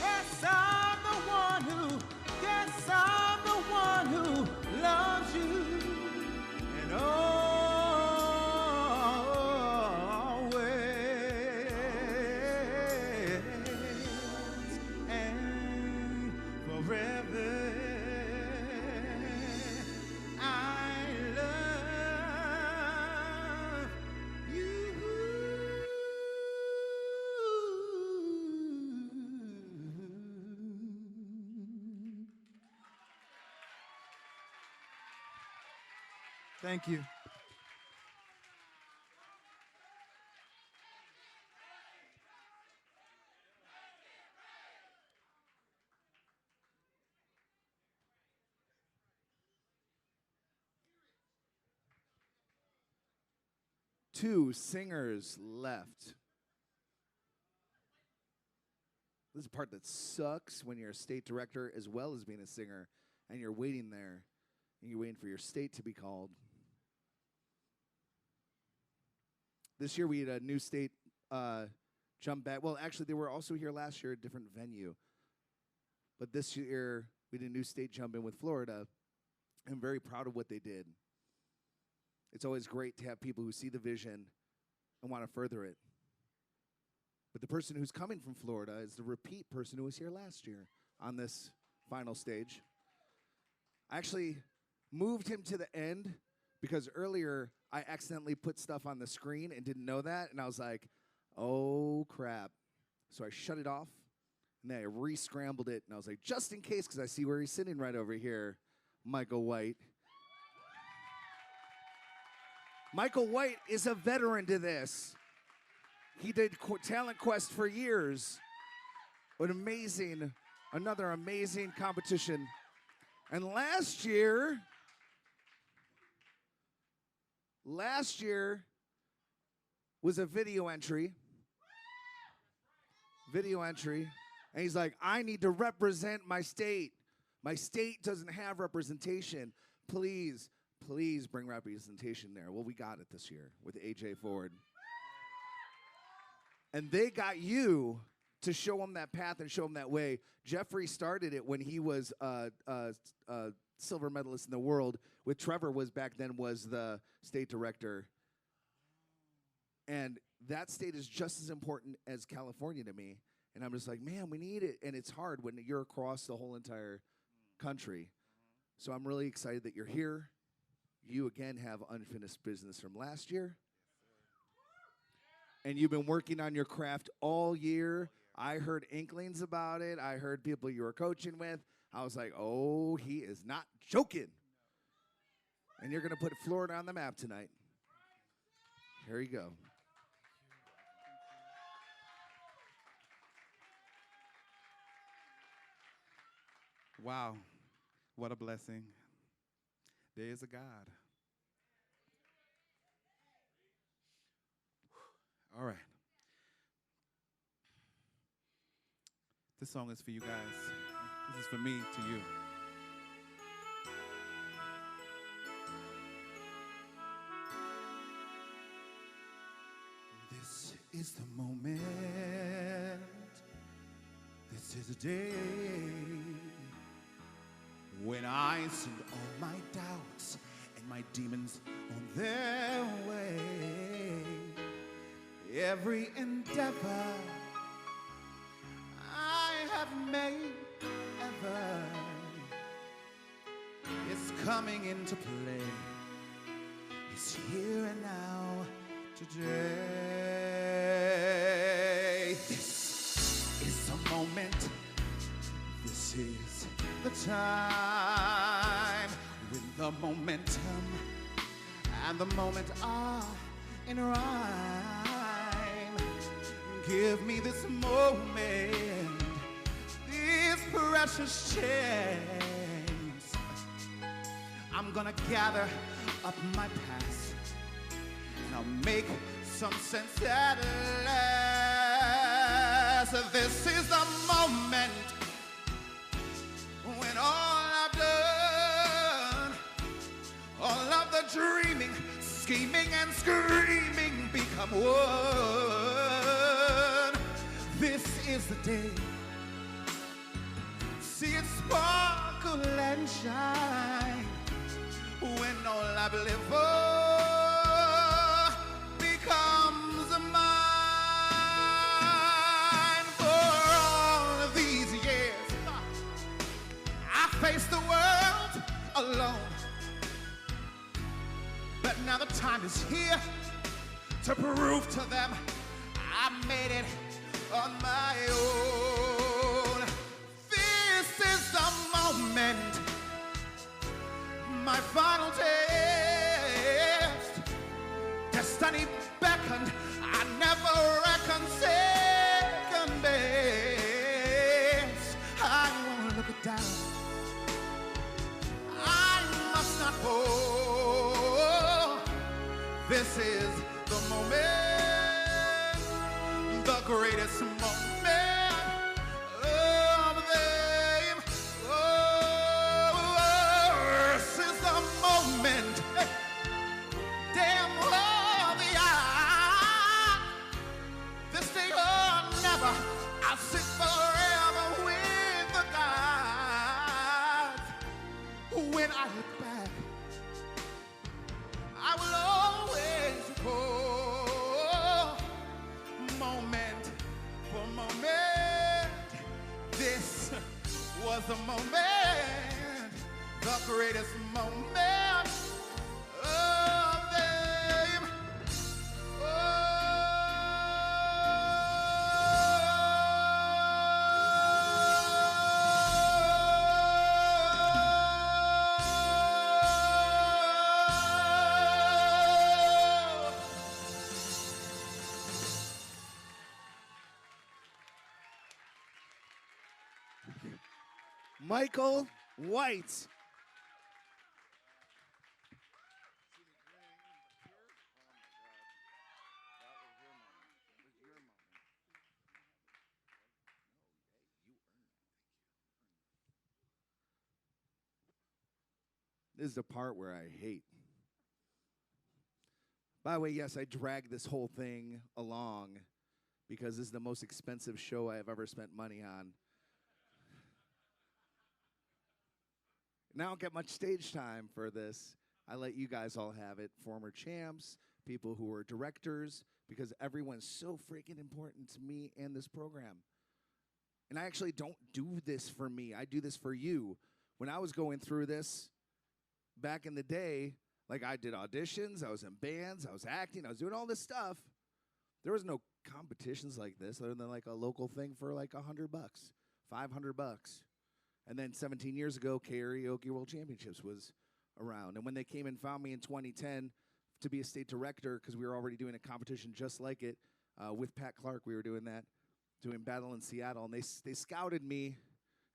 Yes, I'm the one who loves you. And always and forever. I love you. Thank you. Two singers left. This is the part that sucks when you're a state director as well as being a singer, and you're waiting there, and you're waiting for your state to be called. This year we had a new state jump back. Well, actually, they were also here last year at a different venue. But this year we did a new state jump in with Florida. I'm very proud of what they did. It's always great to have people who see the vision and want to further it. But the person who's coming from Florida is the repeat person who was here last year on this final stage. I actually moved him to the end because earlier I accidentally put stuff on the screen and didn't know that, and I was like, oh, crap. So I shut it off, and then I re-scrambled it, and I was like, just in case, because I see where he's sitting right over here, Michael White. Michael White is a veteran to this. He did Talent Quest for years. Another amazing competition. And last year was a video entry. And he's like, I need to represent my state. My state doesn't have representation. Please bring representation there. Well, we got it this year with AJ Ford. And they got you to show them that path and show them that way. Jeffrey started it when he was a silver medalist in the world. With Trevor back then was the state director. And that state is just as important as California to me. And I'm just like, man, we need it. And it's hard when you're across the whole entire country. So I'm really excited that you're here. You, again, have unfinished business from last year. And you've been working on your craft all year. I heard inklings about it. I heard people you were coaching with. I was like, oh, he is not joking. And you're going to put Florida on the map tonight. Here you go. Wow, what a blessing. There is a God. All right. This song is for you guys. This is for me to you. This is the moment. This is the day when I send all my doubts and my demons on their way. Every endeavor I have made ever is coming into play. It's here and now today. This is the moment. This is the time when the momentum and the moment are in rhyme. Give me this moment, these precious chains. I'm gonna gather up my past and I'll make some sense at last. This is the moment when all I've done, all of the dreaming, scheming and screaming become one. This is the day. See it sparkle and shine when all I've lived for becomes mine. For all of these years I faced the world alone, but now the time is here to prove to them I made it on my own. This is the moment, my final test. Destiny beckoned, I never reckoned second best. I won't look it down, I must not fall. This is the moment, the greatest moment of them. Oh, this is the moment. Damn all the eye. This day or never, I'll sit forever with the gods. When I look back, I will always recall moment for moment. This was the moment, the greatest moment of them. Michael White. This is the part where I hate. By the way, yes, I dragged this whole thing along because this is the most expensive show I have ever spent money on. And I don't get much stage time for this. I let you guys all have it, former champs, people who are directors, because everyone's so freaking important to me and this program. And I actually don't do this for me. I do this for you. When I was going through this back in the day, like I did auditions, I was in bands, I was acting, I was doing all this stuff. There was no competitions like this other than like a local thing for like $100, $500. And then 17 years ago, Karaoke World Championships was around. And when they came and found me in 2010 to be a state director, because we were already doing a competition just like it with Pat Clark, we were doing that, doing Battle in Seattle. And they scouted me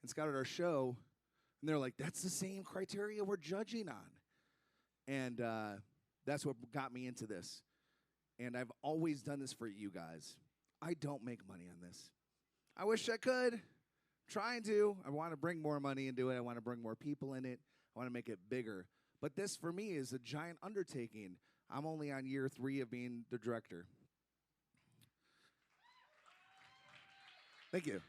and scouted our show. And they're like, that's the same criteria we're judging on. And that's what got me into this. And I've always done this for you guys. I don't make money on this. I wish I could. Trying to. I want to bring more money into it. I want to bring more people in it. I want to make it bigger. But this, for me, is a giant undertaking. I'm only on year 3 of being the director. Thank you.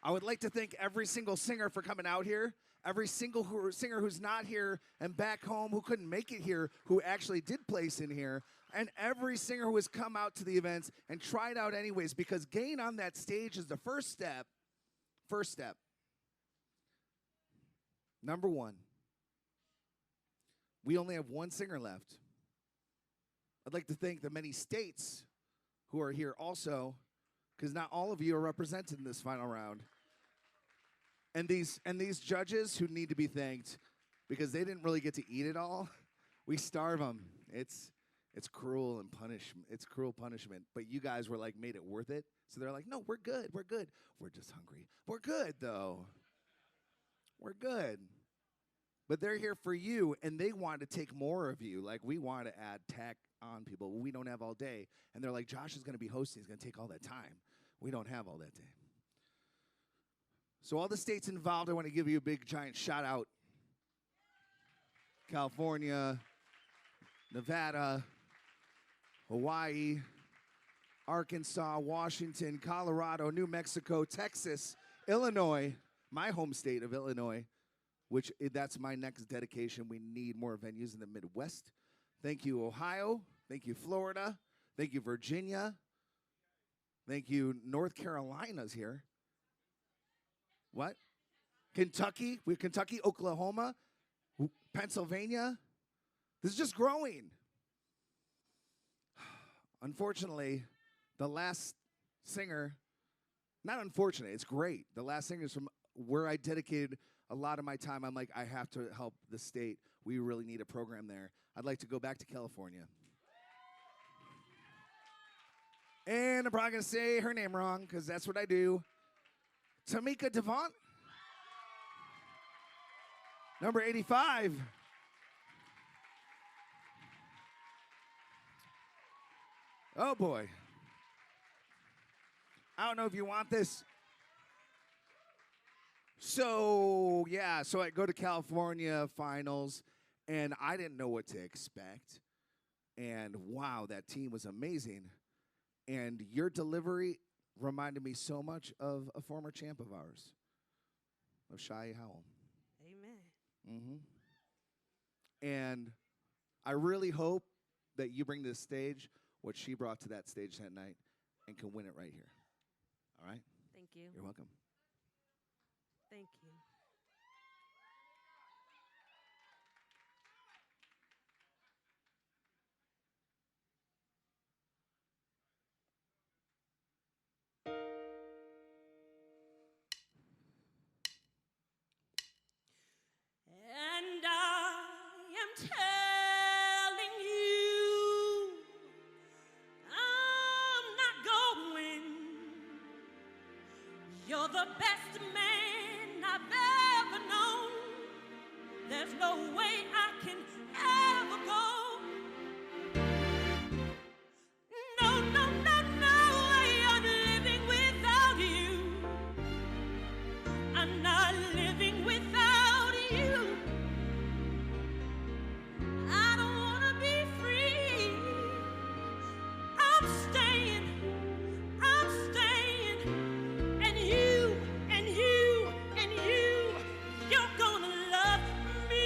I would like to thank every single singer for coming out here, every single singer who's not here and back home who couldn't make it here, who actually did place in here, and every singer who has come out to the events and tried out anyways, because getting on that stage is the first step. First step. Number 1. We only have 1 singer left. I'd like to thank the many states who are here also, because not all of you are represented in this final round. And these judges who need to be thanked because they didn't really get to eat it all. We starve them. It's cruel and punishment. It's cruel punishment. But you guys were like made it worth it. So they're like, no, we're good. We're good. We're just hungry. We're good though. We're good. But they're here for you, and they want to take more of you. Like, we want to add tack on people. We don't have all day. And they're like, Josh is going to be hosting. He's going to take all that time. We don't have all that day. So all the states involved, I want to give you a big, giant shout-out. California, Nevada, Hawaii, Arkansas, Washington, Colorado, New Mexico, Texas, Illinois, my home state of Illinois, which that's my next dedication. We need more venues in the Midwest. Thank you, Ohio. Thank you, Florida. Thank you, Virginia. Thank you, North Carolina's here. What? Kentucky. We have Kentucky, Oklahoma, Pennsylvania. This is just growing. Unfortunately, the last singer, not unfortunate, it's great. The last singer is from where I dedicated a lot of my time. I'm like, I have to help the state. We really need a program there. I'd like to go back to California. And I'm probably going to say her name wrong because that's what I do. Tamika Diffent. Number 85. Oh, boy. I don't know if you want this. So, yeah, so I go to California finals, and I didn't know what to expect. And, wow, that team was amazing. And your delivery reminded me so much of a former champ of ours, of Shai Howell. Amen. And I really hope that you bring to the stage what she brought to that stage that night and can win it right here. All right? Thank you. You're welcome. Thank you. And I am telling you, I'm not going. You're the best man I've ever known. There's no way I can ever go. No, no, no, no way I'm living without you. I'm not living without you. I don't want to be free. I'm staying. And you, you're gonna love me.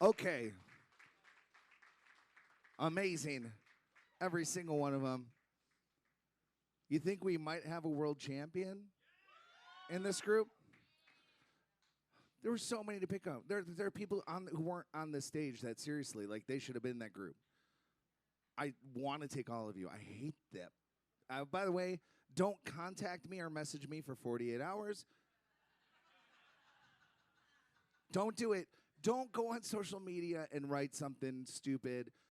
Okay. Amazing. Every single one of them. You think we might have a world champion in this group? There were so many to pick up. There are people who weren't on the stage that seriously, like they should have been in that group. I want to take all of you. I hate them. By the way, don't contact me or message me for 48 hours. Don't do it. Don't go on social media and write something stupid.